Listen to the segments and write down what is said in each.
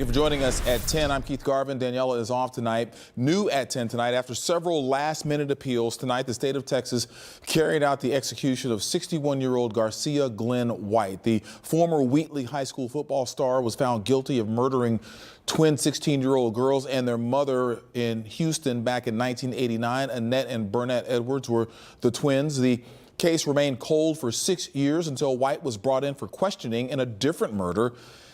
Thank you for joining us at 10. I'm Keith Garvin. Daniela is off tonight. New at 10 tonight, after several last-minute appeals, tonight the state of Texas carried out the execution of 61-year-old Garcia Glen White. The former Wheatley High School football star was found guilty of murdering twin 16-year-old girls and their mother in Houston back in 1989. Annette and Burnett Edwards were the twins. The case remained cold for 6 years until White was brought in for questioning in a different murder,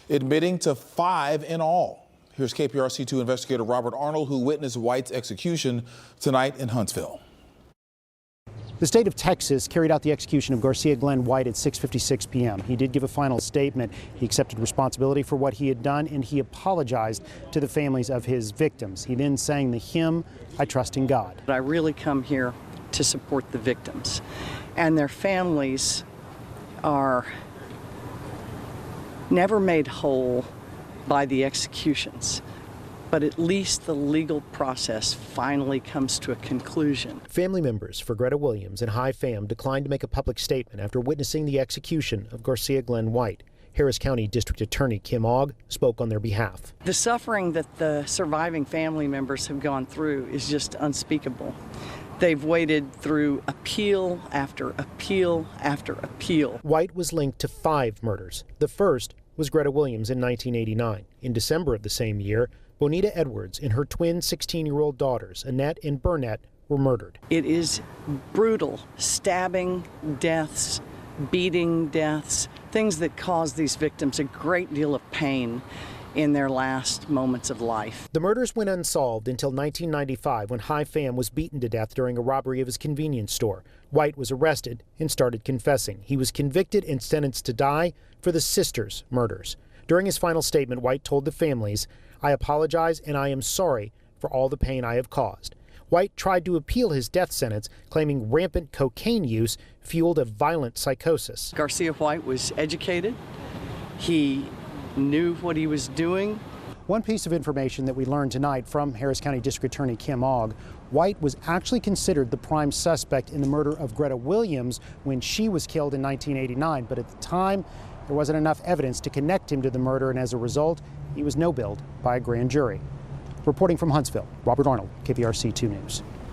admitting to 5 in all. Here's KPRC2 investigator Robert Arnold, who witnessed White's execution tonight in Huntsville. The state of Texas carried out the execution of Garcia Glen White at 6:56 p.m. He did give a final statement. He accepted responsibility for what he had done, and he apologized to the families of his victims. He then sang the hymn, "I Trust in God." I really come here to support the victims, and their families are never made whole by the executions, but at least the legal process finally comes to a conclusion. Family members for Greta Williams and High Fam declined to make a public statement after witnessing the execution of Garcia Glen White. Harris County District Attorney Kim Ogg spoke on their behalf. The suffering that the surviving family members have gone through is just unspeakable. They've waded through appeal after appeal after appeal. White was linked to 5 murders. The first was Greta Williams in 1989. In December of the same year, Bonita Edwards and her twin 16-year-old daughters, Annette and Burnett, were murdered. It is brutal, stabbing deaths, beating deaths, things that cause these victims a great deal of pain in their last moments of life. The murders went unsolved until 1995, when High Fam was beaten to death during a robbery of his convenience store. White was arrested and started confessing. He was convicted and sentenced to die for the sisters' murders. During his final statement, White told the families, "I apologize and I am sorry for all the pain I have caused." White tried to appeal his death sentence, claiming rampant cocaine use fueled a violent psychosis. Garcia White was educated. He knew what he was doing. One piece of information that we learned tonight from Harris County District Attorney Kim Ogg: White was actually considered the prime suspect in the murder of Greta Williams when she was killed in 1989. But at the time, there wasn't enough evidence to connect him to the murder, and as a result, he was no-billed by a grand jury. Reporting from Huntsville, Robert Arnold, KPRC 2 News.